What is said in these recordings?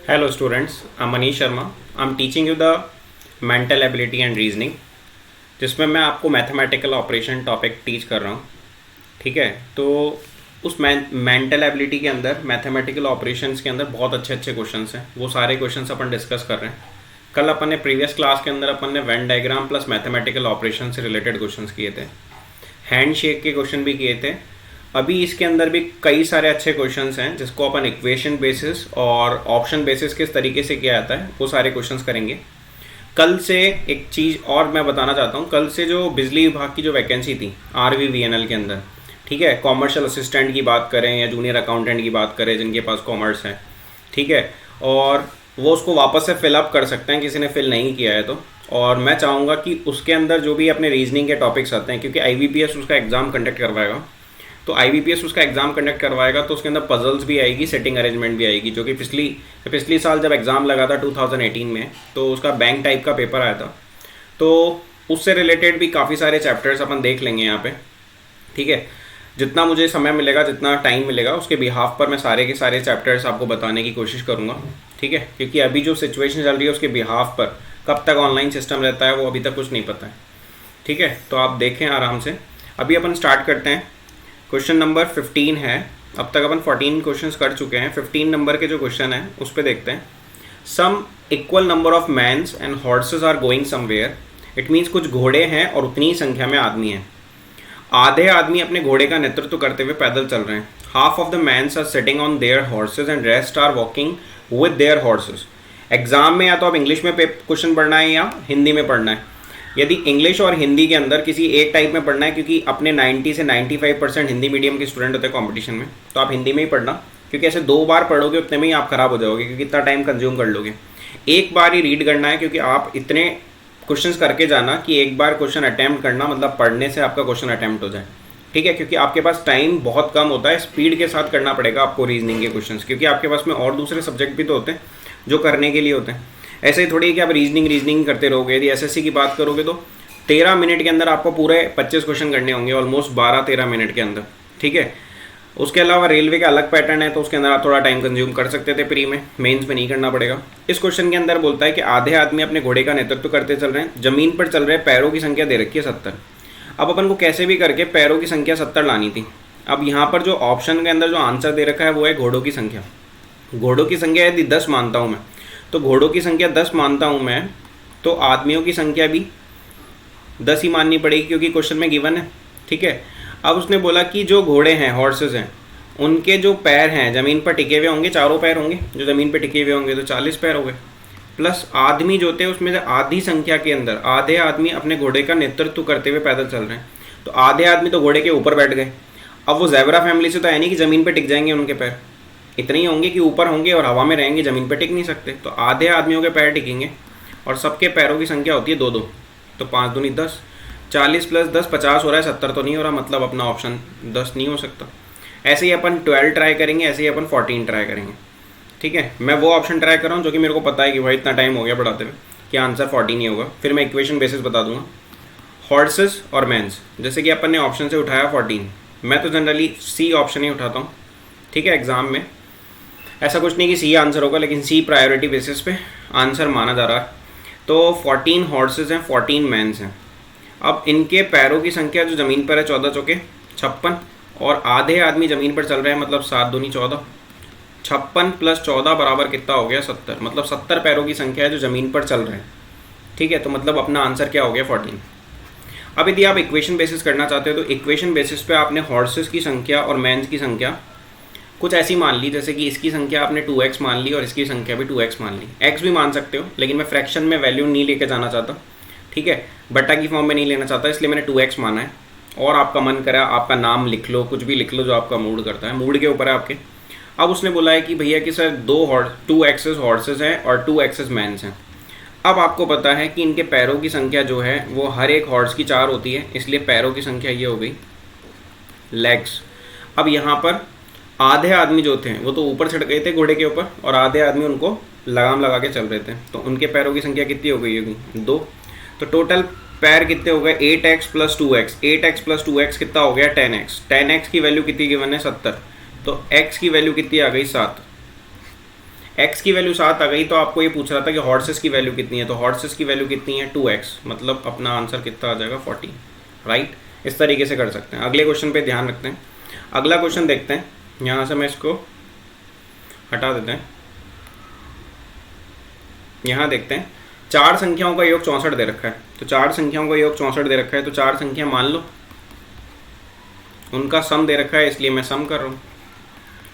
Hello students, I'm Manish Sharma. I'm teaching you the mental ability and reasoning जिसमें मैं आपको mathematical operation topic teach कर रहा हूँ। ठीक है, तो उस मेंटल एबिलिटी के अंदर मैथमेटिकल ऑपरेशंस के अंदर बहुत अच्छे अच्छे क्वेश्चंस हैं। वो सारे क्वेश्चंस अपन डिस्कस कर रहे हैं। कल अपन ने प्रीवियस क्लास के अंदर अपन ने Venn diagram plus mathematical operation से रिलेटेड क्वेश्चंस किए थे, हैंड शेक के क्वेश्चन भी किए थे। अभी इसके अंदर भी कई सारे अच्छे क्वेश्चंस हैं जिसको अपन इक्वेशन बेसिस और ऑप्शन बेसिस किस तरीके से किया जाता है वो सारे क्वेश्चंस करेंगे। कल से एक चीज़ और मैं बताना चाहता हूँ, कल से जो बिजली विभाग की जो वैकेंसी थी RVVNL के अंदर, ठीक है, कॉमर्शियल असिस्टेंट की बात करें या जूनियर अकाउंटेंट की बात करें जिनके पास कॉमर्स है, ठीक है, और वो उसको वापस से फिलअप कर सकते हैं किसी ने फिल नहीं किया है तो। और मैं चाहूँगा कि उसके अंदर जो भी अपने रीजनिंग के टॉपिक्स आते हैं, क्योंकि IBPS उसका एग्ज़ाम कंडक्ट करवाएगा, तो IBPS उसका एग्ज़ाम कंडक्ट करवाएगा तो उसके अंदर पजल्स भी आएगी, सेटिंग अरेंजमेंट भी आएगी, जो कि पिछली साल जब एग्ज़ाम लगा था 2018 में तो उसका बैंक टाइप का पेपर आया था। तो उससे रिलेटेड भी काफ़ी सारे चैप्टर्स अपन देख लेंगे यहाँ पे। ठीक है, जितना मुझे समय मिलेगा, जितना टाइम मिलेगा, उसके बिहाफ पर मैं सारे के सारे चैप्टर्स आपको बताने की कोशिश करूँगा। ठीक है, क्योंकि अभी जो सिचुएशन चल रही है उसके बिहाफ पर कब तक ऑनलाइन सिस्टम रहता है वो अभी तक कुछ नहीं पता है। ठीक है, तो आप देखें आराम से। अभी अपन स्टार्ट करते हैं। क्वेश्चन नंबर 15 है। अब तक अपन 14 क्वेश्चंस कर चुके हैं। 15 नंबर के जो क्वेश्चन है उस पर देखते हैं। Some equal number of mans and horses are going somewhere. It means कुछ घोड़े हैं और उतनी ही संख्या में आदमी हैं। आधे आदमी अपने घोड़े का नेतृत्व करते हुए पैदल चल रहे हैं। Half of the mans are sitting on their horses and rest are walking with their horses. Exam में या तो आप इंग्लिश में क्वेश्चन पढ़ना है या हिंदी में पढ़ना है। यदि इंग्लिश और हिंदी के अंदर किसी एक टाइप में पढ़ना है, क्योंकि अपने 90 से 95% हिंदी मीडियम के स्टूडेंट होते हैं कंपटीशन में, तो आप हिंदी में ही पढ़ना, क्योंकि ऐसे 2 बार पढ़ोगे उतने में ही आप खराब हो जाओगे, क्योंकि इतना टाइम कंज्यूम कर लोगे। एक बार ही रीड करना है, क्योंकि आप इतने क्वेश्चंस करके जाना कि एक बार क्वेश्चन अटैम्प्ट करना मतलब पढ़ने से आपका क्वेश्चन अटैम्प्ट हो जाए। ठीक है, क्योंकि आपके पास टाइम बहुत कम होता है। स्पीड के साथ करना पड़ेगा आपको रीजनिंग के क्वेश्चंस, क्योंकि आपके पास में और दूसरे सब्जेक्ट भी तो होते हैं जो करने के लिए होते हैं। ऐसे ही थोड़ी है कि आप रीजनिंग करते रहोगे। यदि SSC की बात करोगे तो 13 मिनट के अंदर आपको पूरे 25 क्वेश्चन करने होंगे, ऑलमोस्ट 12-13 मिनट के अंदर। ठीक है, उसके अलावा रेलवे का अलग पैटर्न है, तो उसके अंदर आप थोड़ा टाइम कंज्यूम कर सकते थे प्री में, मेंस में नहीं करना पड़ेगा। इस क्वेश्चन के अंदर बोलता है कि आधे आदमी अपने घोड़े का नेतृत्व करते चल रहे हैं, जमीन पर चल रहे, पैरों की संख्या दे रखी है 70। अब अपन को कैसे भी करके पैरों की संख्या 70 लानी थी। अब यहाँ पर जो ऑप्शन के अंदर जो आंसर दे रखा है वो है घोड़ों की संख्या। घोड़ों की संख्या यदि 10 मानता हूँ मैं, तो घोड़ों की संख्या 10 मानता हूँ मैं, तो आदमियों की संख्या भी 10 ही माननी पड़ेगी, क्योंकि क्वेश्चन में गिवन है। ठीक है, अब उसने बोला कि जो घोड़े हैं, हॉर्सेस हैं, उनके जो पैर हैं ज़मीन पर टिके हुए होंगे, चारों पैर होंगे जो ज़मीन पर टिके हुए होंगे, तो 40 पैर हो गए। प्लस आदमी जो थे उसमें से आधी संख्या के अंदर आधे आदमी अपने घोड़े का नेतृत्व करते हुए पैदल चल रहे हैं, तो आधे आदमी तो घोड़े के ऊपर बैठ गए। अब वो ज़ेब्रा फैमिली से तो है नहीं कि ज़मीन पर टिक जाएंगे उनके पैर, इतने ही होंगे कि ऊपर होंगे और हवा में रहेंगे, ज़मीन पर टिक नहीं सकते। तो आधे आदमियों के पैर टिकेंगे और सबके पैरों की संख्या होती है 2-2, तो 5 दूनी 10, 40 + 10 50 हो रहा है, 70 तो नहीं हो रहा, मतलब अपना ऑप्शन 10 नहीं हो सकता। ऐसे ही अपन 12 ट्राई करेंगे, ऐसे ही अपन 14 ट्राई करेंगे। ठीक है, मैं वो ऑप्शन ट्राई कर रहा हूँ जो कि मेरे को पता है कि भाई इतना टाइम हो गया पढ़ाते हुए कि आंसर 14 ही होगा। फिर मैं इक्वेशन बेसिस बता दूंगा। हॉर्सेस और मैंस, जैसे कि अपन ने ऑप्शन से उठाया 14, मैं तो जनरली C ऑप्शन ही उठाता हूँ। ठीक है, एग्जाम में ऐसा कुछ नहीं कि C आंसर होगा, लेकिन C प्रायोरिटी बेसिस पे आंसर माना जा रहा है। तो 14 हॉर्सेस हैं, 14 मैंस हैं। अब इनके पैरों की संख्या जो ज़मीन पर है 14 चौके 56, और आधे आदमी ज़मीन पर चल रहे हैं, मतलब 7 दूनी 14, 56 + 14 बराबर कितना हो गया 70, मतलब 70 पैरों की संख्या है जो ज़मीन पर चल रहे हैं। ठीक है, तो मतलब अपना आंसर क्या हो गया 14। अब यदि आप इक्वेशन बेसिस करना चाहते हो तो इक्वेशन बेसिस पे आपने हॉर्सेस की संख्या और मैंस की संख्या कुछ ऐसी मान ली, जैसे कि इसकी संख्या आपने 2x मान ली और इसकी संख्या भी 2x मान ली। x भी मान सकते हो, लेकिन मैं फ्रैक्शन में वैल्यू नहीं लेके जाना चाहता। ठीक है, बट्टा की फॉर्म में नहीं लेना चाहता, इसलिए मैंने 2x माना है। और आपका मन करा आपका नाम लिख लो, कुछ भी लिख लो जो आपका मूड करता है, मूड के ऊपर है आपके। अब उसने बोला है कि भैया कि सर 2 एक्सेस हॉर्सेस हैं और 2 एक्सेस मैंस हैं। अब आपको पता है कि इनके पैरों की संख्या जो है वो हर एक हॉर्स की 4 होती है, इसलिए पैरों की संख्या ये हो गई, लेग्स। अब यहाँ पर आधे आदमी जो थे वो तो ऊपर चढ़ गए थे घोड़े के ऊपर, और आधे आदमी उनको लगाम लगा के चल रहे थे, तो उनके पैरों की संख्या कितनी हो गई होगी 2। तो टोटल पैर कितने हो गए 8x + 2x, 8x + 2x कितना हो गया 10x। 10x की वैल्यू कितनी गिवन है 70, तो x की वैल्यू कितनी आ गई 7। x की वैल्यू 7 आ गई, तो आपको ये पूछ रहा था कि हॉर्सेस की वैल्यू कितनी है, तो हॉर्सेस की वैल्यू कितनी है 2x, मतलब अपना आंसर कितना आ जाएगा 14, राइट। इस तरीके से कर सकते हैं। अगले क्वेश्चन पे ध्यान रखते हैं। अगला क्वेश्चन देखते हैं, यहाँ से मैं इसको हटा देते हैं। यहाँ देखते हैं, 4 संख्याओं का योग 64 दे रखा है, तो 4 संख्याओं का योग 64 दे रखा है, तो 4 संख्या मान लो, उनका सम दे रखा है, इसलिए मैं सम कर रहा हूँ।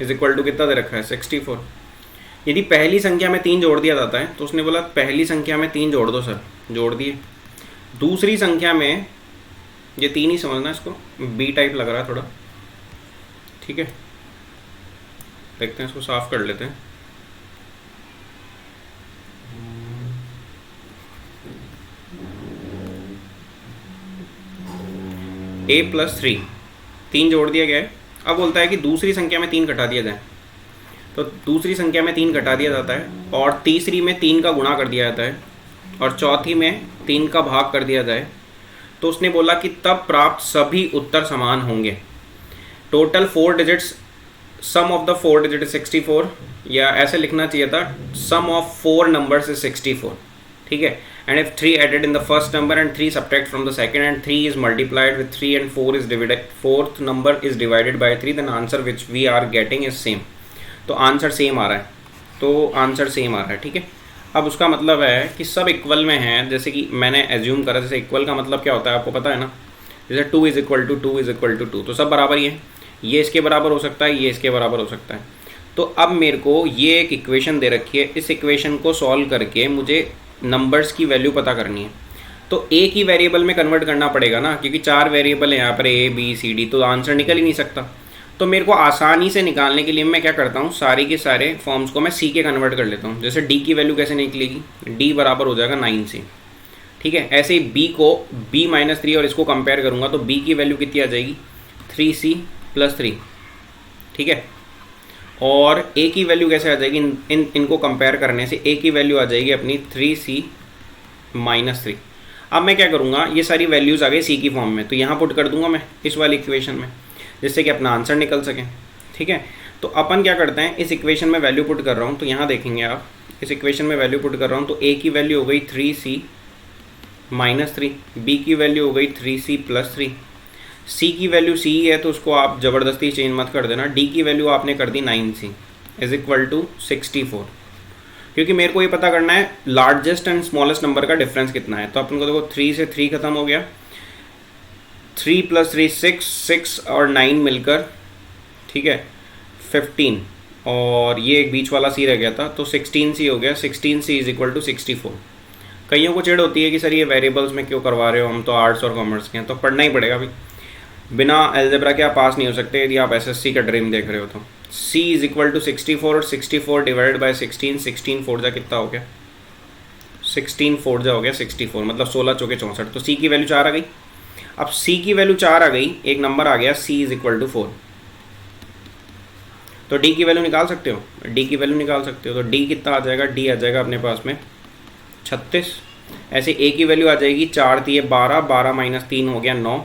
इज इक्वल टू कितना दे रखा है 64। यदि पहली संख्या में 3 जोड़ दिया जाता है, तो उसने बोला पहली संख्या में 3 जोड़ दो सर, जोड़ दिए। दूसरी संख्या में, ये 3 ही समझना, इसको बी टाइप लग रहा है थोड़ा, ठीक है। देखते हैं, इसको साफ कर लेते हैं। a + 3, 3 जोड़ दिया गया है। अब बोलता है कि दूसरी संख्या में 3 घटा दिया जाए, तो दूसरी संख्या में 3 घटा दिया जाता है, और तीसरी में 3 का गुणा कर दिया जाता है, और चौथी में 3 का भाग कर दिया जाए, तो उसने बोला कि तब प्राप्त सभी उत्तर समान होंगे। Total 4 digits, sum of the 4 digit is 64, या ऐसे लिखना चाहिए था सम ऑफ 4 नंबर्स इज 64, ठीक है। And if 3 added in the first number and 3 subtract from the second and 3 is multiplied with 3 and 4 is divided, fourth number is divided by 3, then answer which we are getting is same. तो answer same आ रहा है, तो answer same आ रहा है, ठीक है। अब उसका मतलब है कि सब इक्वल में हैं, जैसे कि मैंने एज्यूम करा, जैसे इक्वल का मतलब क्या होता है आपको पता है ना, जैसे 2 is equal to 2 is equal to 2, तो सब बराबर ही है, ये इसके बराबर हो सकता है, ये इसके बराबर हो सकता है। तो अब मेरे को ये एक इक्वेशन दे रखी है, इस इक्वेशन को सॉल्व करके मुझे नंबर्स की वैल्यू पता करनी है। तो एक ही वेरिएबल में कन्वर्ट करना पड़ेगा ना, क्योंकि 4 वेरिएबल है यहाँ पर, A B C D, तो आंसर निकल ही नहीं सकता। तो मेरे को आसानी से निकालने के लिए मैं क्या करता हूँ, सारे के सारे फॉर्म्स को मैं C के कन्वर्ट कर लेता हूँ। जैसे D की वैल्यू कैसे निकलेगी, D बराबर हो जाएगा 9C, ठीक है। ऐसे ही B को B - 3 और इसको कंपेयर करूँगा, तो B की वैल्यू कितनी आ जाएगी 3C + 3, ठीक है। और A की वैल्यू कैसे आ जाएगी, इनको कंपेयर करने से A की वैल्यू आ जाएगी अपनी 3C - 3। अब मैं क्या करूँगा, ये सारी वैल्यूज़ आ गई C की फॉर्म में, तो यहाँ पुट कर दूंगा मैं इस वाली इक्वेशन में, जिससे कि अपना आंसर निकल सके, ठीक है। तो अपन क्या करते हैं, इस इक्वेशन में वैल्यू पुट कर रहा हूँ, तो यहाँ देखेंगे आप, इस इक्वेशन में वैल्यू पुट कर रहा हूँ, तो A की वैल्यू हो गई 3C - 3, B की वैल्यू हो गई 3C + 3, C की वैल्यू C है, तो उसको आप ज़बरदस्ती चेंज मत कर देना, D की वैल्यू आपने कर दी 9C इज इक्वल टू 64, क्योंकि मेरे को ये पता करना है लार्जेस्ट एंड स्मॉलेस्ट नंबर का डिफरेंस कितना है। तो अपन को देखो 3 से 3 खत्म हो गया, 3 + 3 6, 6 और 9 मिलकर, ठीक है 15, और ये एक बीच वाला C रह गया था, तो 16C हो गया, 16C इज इक्वल टू 64। कईयों को चिढ़ होती है कि सर ये वेरिएबल्स में क्यों करवा रहे हो, हम तो आर्ट्स और कॉमर्स के हैं, तो पढ़ना ही पड़ेगा भाई, बिना अलजेब्रा के आप पास नहीं हो सकते यदि आप SSC का ड्रीम देख रहे हो तो। C इज इक्वल टू 64, और 64 डिवाइडेड बाई 16, 16 4 जा कितना हो गया, 16 4 जा हो गया 64, मतलब 16 चौके 64, तो C की वैल्यू 4 आ गई। अब C की वैल्यू 4 आ गई, एक नंबर आ गया C इज इक्वल टू 4, तो D की वैल्यू निकाल सकते हो, D की वैल्यू निकाल सकते हो, तो D कितना आ जाएगा, D आ जाएगा अपने पास में 36। ऐसे A की वैल्यू आ जाएगी 4 3 12, 12 - 3 हो गया 9।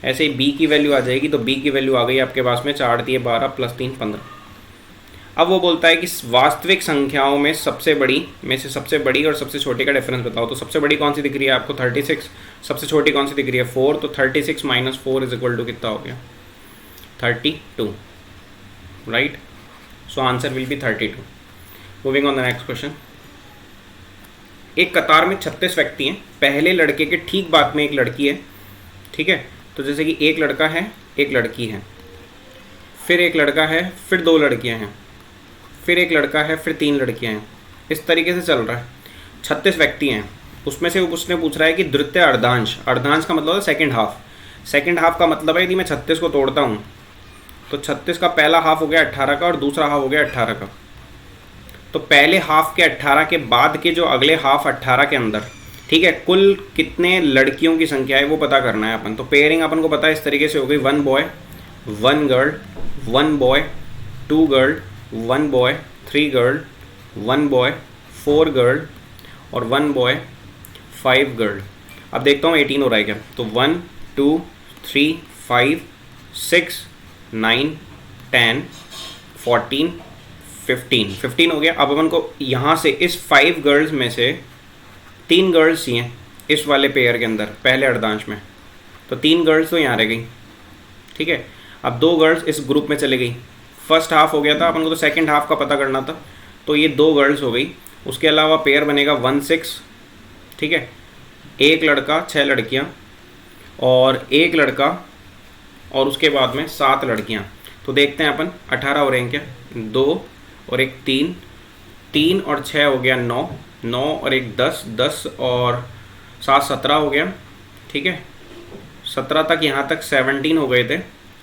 ऐसे ही B की वैल्यू आ जाएगी, तो B की वैल्यू आ गई आपके पास में 4 3 12 + 3 15। अब वो बोलता है कि वास्तविक संख्याओं में सबसे बड़ी में से सबसे बड़ी और सबसे छोटी का डिफरेंस बताओ। तो सबसे बड़ी कौन सी दिख रही है आपको 36, सबसे छोटी कौन सी दिख रही है 4, तो 36 - 4 इज इक्वल टू कितना हो गया 32, right. So answer will be 32। Moving on the next question. एक कतार में 36 व्यक्ति हैं, पहले लड़के के ठीक बाद में एक लड़की है, ठीक है। तो जैसे कि एक लड़का है, एक लड़की है, फिर एक लड़का है, फिर 2 लड़कियां हैं, फिर एक लड़का है, फिर 3 लड़कियां हैं, इस तरीके से चल रहा है। 36 व्यक्ति हैं, उसमें से उसने पूछ रहा है कि द्वितीय अर्धांश, अर्धांश का मतलब है सेकंड हाफ, सेकंड हाफ का मतलब है यदि मैं 36 को तोड़ता हूँ तो 36 का पहला हाफ हो गया 18 का और दूसरा हाफ हो गया 18 का। तो पहले हाफ के 18 के बाद के जो अगले हाफ 18 के अंदर, ठीक है, कुल कितने लड़कियों की संख्या है वो पता करना है अपन। तो पेयरिंग अपन को पता है इस तरीके से हो गई, 1 boy 1 girl, 1 boy 2 girl, 1 boy 3 girl, 1 boy 4 girl और 1 बॉय 5 गर्ल। अब देखता हूँ 18 हो रहा है क्या। तो 1 2 3 5 6 9 10 14 15 हो गया। अब अपन को यहाँ से इस 5 गर्ल्स में से 3 गर्ल्स चाहिए इस वाले पेयर के अंदर पहले अर्धांश में, तो 3 गर्ल्स तो यहाँ रह गई, ठीक है। अब 2 गर्ल्स इस ग्रुप में चली गई, फर्स्ट हाफ हो गया था, अपन को तो सेकंड हाफ का पता करना था, तो ये 2 गर्ल्स हो गई। उसके अलावा पेयर बनेगा 1 6, ठीक है, 1 लड़का 6 लड़कियाँ और 1 लड़का और उसके बाद में 7 लड़कियाँ। तो देखते हैं अपन 18 हो रहे हैं क्या, 2 और 1 3, 3 और 6 हो गया 9, 9 और 1 10, 10 और 7 17 हो गया, ठीक है। 17 तक, यहाँ तक 17 हो गए थे।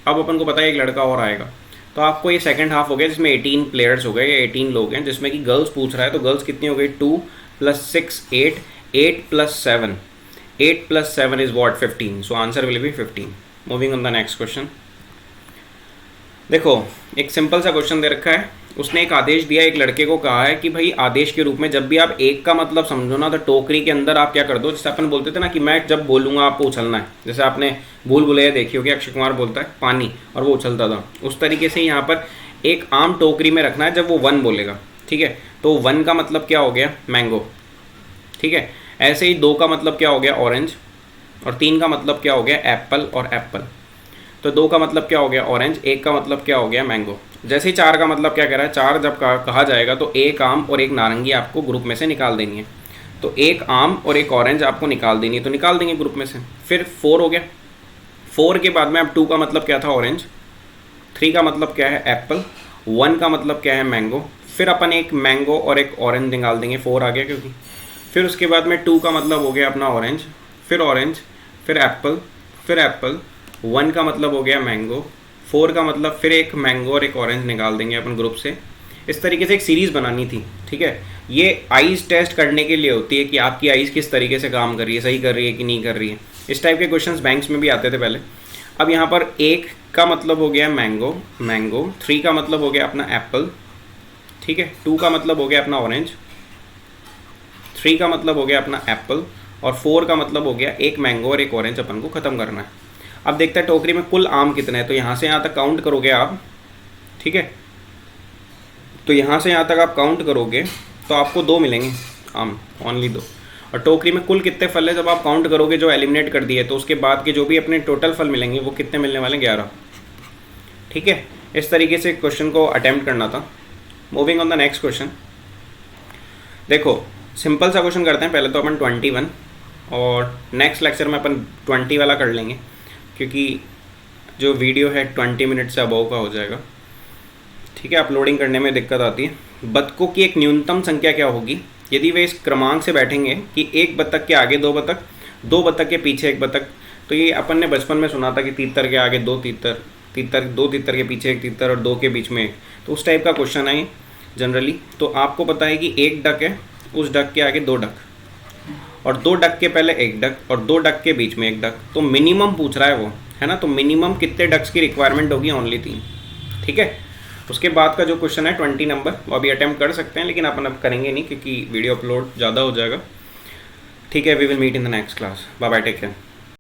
अब अपन को पता है एक लड़का और आएगा, तो आपको ये सेकंड हाफ हो गया जिसमें 18 प्लेयर्स हो गए या 18 लोग हैं, जिसमें कि गर्ल्स पूछ रहा है, तो गर्ल्स कितनी हो गई 2 + 6 8, 8 + 7, 8 + 7 is what 15, so answer will be 15। Moving on the next question. देखो एक सिंपल सा क्वेश्चन दे रखा है, उसने एक आदेश दिया, एक लड़के को कहा है कि भाई आदेश के रूप में जब भी आप एक का मतलब समझो ना, तो टोकरी के अंदर आप क्या कर दो, जैसे अपन बोलते थे ना कि मैं जब बोलूँगा आपको उछलना है, जैसे आपने भूल भुलैया देखी होगी, अक्षय कुमार बोलता है पानी और वो उछलता था, उस तरीके से यहाँ पर एक आम टोकरी में रखना है जब वो 1 बोलेगा, ठीक है। तो 1 का मतलब क्या हो गया, मैंगो, ठीक है। ऐसे ही 2 का मतलब क्या हो गया, ऑरेंज, और 3 का मतलब क्या हो गया, एप्पल और एप्पल। तो 2 का मतलब क्या हो गया, ऑरेंज, 1 का मतलब क्या हो गया, मैंगो। जैसे ही 4 का मतलब क्या कह रहा है, 4 जब कहा जाएगा तो 1 आम और 1 नारंगी आपको ग्रुप में से निकाल देनी है, तो 1 आम और 1 ऑरेंज आपको निकाल देनी है, तो निकाल देंगे ग्रुप में से। फिर 4 हो गया, 4 के बाद में अब 2 का मतलब क्या था, ऑरेंज, 3 का मतलब क्या है, एप्पल, 1 का मतलब क्या है, मैंगो। फिर अपन एक मैंगो और एक ऑरेंज निकाल देंगे, 4 आ गया क्योंकि। फिर उसके बाद में 2 का मतलब हो गया अपना ऑरेंज, फिर एप्पल, फिर एप्पल, 1 का मतलब हो गया मैंगो, 4 का मतलब फिर एक मैंगो और एक ऑरेंज निकाल देंगे अपन ग्रुप से। इस तरीके से एक सीरीज़ बनानी थी, ठीक है। ये आइज़ टेस्ट करने के लिए होती है कि आपकी आइज़ किस तरीके से काम कर रही है, सही कर रही है कि नहीं कर रही है। इस टाइप के क्वेश्चंस बैंक्स में भी आते थे पहले। अब यहाँ पर 1 का मतलब हो गया मैंगो, 3 का मतलब हो गया अपना एप्पल, ठीक है, 2 का मतलब हो गया अपना ऑरेंज, 3 का मतलब हो गया अपना एप्पल, और 4 का मतलब हो गया एक मैंगो और एक ऑरेंज अपन को ख़त्म करना है। अब देखते हैं टोकरी में कुल आम कितने हैं, तो यहाँ से यहाँ तक काउंट करोगे आप, ठीक है। तो यहाँ से यहाँ तक आप काउंट करोगे तो आपको 2 मिलेंगे आम, ओनली 2। और टोकरी में कुल कितने फल है जब आप काउंट करोगे, जो एलिमिनेट कर दिए, तो उसके बाद के जो भी अपने टोटल फल मिलेंगे वो कितने मिलने वाले, 11, ठीक है। इस तरीके से क्वेश्चन को अटैम्प्ट करना था। Moving on the next question. देखो सिंपल सा क्वेश्चन करते हैं, पहले तो अपन 21 और नेक्स्ट लेक्चर में अपन 20 वाला कर लेंगे, क्योंकि जो वीडियो है 20 मिनट से अबव का हो जाएगा, ठीक है। अपलोडिंग करने में दिक्कत आती है। बतखों की एक न्यूनतम संख्या क्या होगी यदि वे इस क्रमांक से बैठेंगे कि 1 बतख के आगे 2 बतख, 2 बतख के पीछे 1 बतख। तो ये अपन ने बचपन में सुना था कि तीतर के आगे 2 तीतर, 2 तीतर के पीछे 1 तीतर और 2 के बीच में 1। तो उस टाइप का क्वेश्चन है जनरली। तो आपको पता है कि 1 डक है, उस डक के आगे 2 डक, और 2 डक के पहले 1 डक, और 2 डक के बीच में 1 डक। तो मिनिमम पूछ रहा है वो, है ना। तो मिनिमम कितने डक्स की रिक्वायरमेंट होगी, ओनली 3, ठीक है। उसके बाद का जो क्वेश्चन है 20 नंबर, वो अभी अटैम्प्ट कर सकते हैं, लेकिन अपन अब करेंगे नहीं क्योंकि वीडियो अपलोड ज़्यादा हो जाएगा, ठीक है। We will meet in the next class, bye bye, take care.